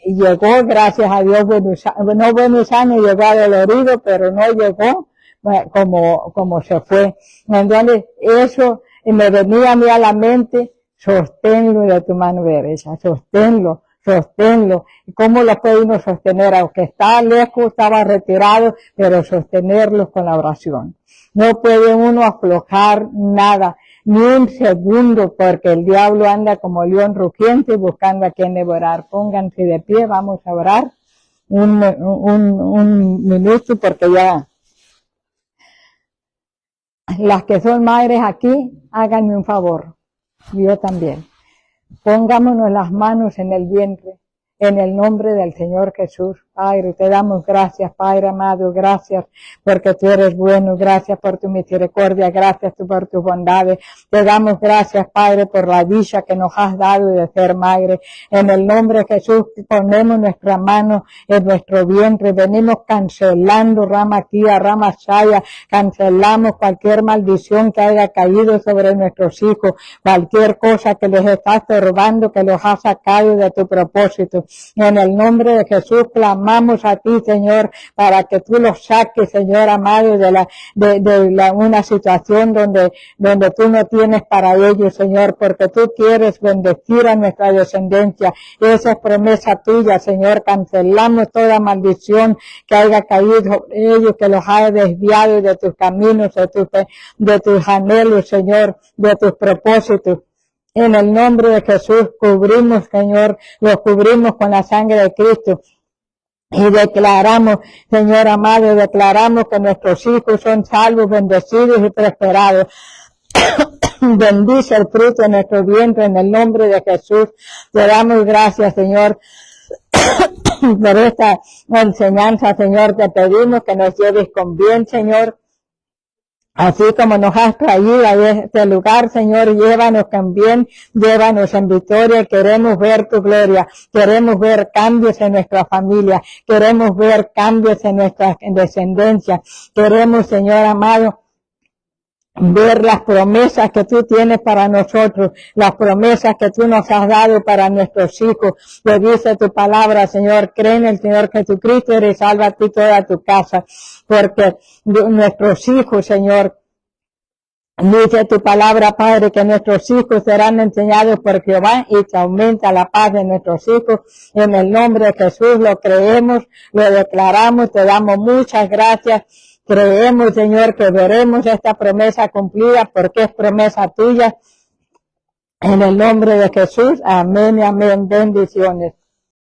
llegó, gracias a Dios, no bueno y sano, llegó adolorido, pero no llegó como se fue. Entonces, eso me venía a mí a la mente, sosténlo de tu mano derecha, sosténlo. ¿Cómo lo puede uno sostener? Aunque está lejos, estaba retirado, pero sostenerlos con la oración. No puede uno aflojar nada, ni un segundo, porque el diablo anda como león rugiente buscando a quien devorar. Pónganse de pie, vamos a orar un minuto, porque ya las que son madres aquí, háganme un favor, yo también. Pongámonos las manos en el vientre, en el nombre del Señor Jesús. Padre, te damos gracias, Padre amado, gracias porque tú eres bueno, gracias por tu misericordia, gracias por tus bondades. Te damos gracias, Padre, por la dicha que nos has dado de ser madre. En el nombre de Jesús ponemos nuestras manos en nuestro vientre, venimos cancelando rama Kia, rama Shaya, cancelamos cualquier maldición que haya caído sobre nuestros hijos, cualquier cosa que les está estorbando, que los ha sacado de tu propósito. En el nombre de Jesús clamamos a ti, Señor, para que tú los saques, Señor amado, de una situación donde tú no tienes para ellos, Señor, porque tú quieres bendecir a nuestra descendencia. Esa es promesa tuya, Señor. Cancelamos toda maldición que haya caído sobre ellos, que los haya desviado de tus caminos, de tus anhelos, Señor, de tus propósitos. En el nombre de Jesús cubrimos, Señor, los cubrimos con la sangre de Cristo. Y declaramos, Señor amado, declaramos que nuestros hijos son salvos, bendecidos y prosperados. Bendice el fruto de nuestro vientre en el nombre de Jesús. Te damos gracias, Señor, por esta enseñanza, Señor. Te pedimos que nos lleves con bien, Señor. Así como nos has traído a este lugar, Señor, llévanos también, llévanos en victoria. Queremos ver tu gloria, queremos ver cambios en nuestra familia, queremos ver cambios en nuestra descendencia. Queremos, Señor amado, ver las promesas que tú tienes para nosotros, las promesas que tú nos has dado para nuestros hijos. Lo dice tu palabra, Señor, cree en el Señor Jesucristo, eres salva a ti toda tu casa, porque nuestros hijos, Señor, dice tu palabra, Padre, que nuestros hijos serán enseñados por Jehová y que aumenta la paz de nuestros hijos. En el nombre de Jesús lo creemos, lo declaramos, te damos muchas gracias. Creemos, Señor, que veremos esta promesa cumplida porque es promesa tuya. En el nombre de Jesús, amén y amén. Bendiciones.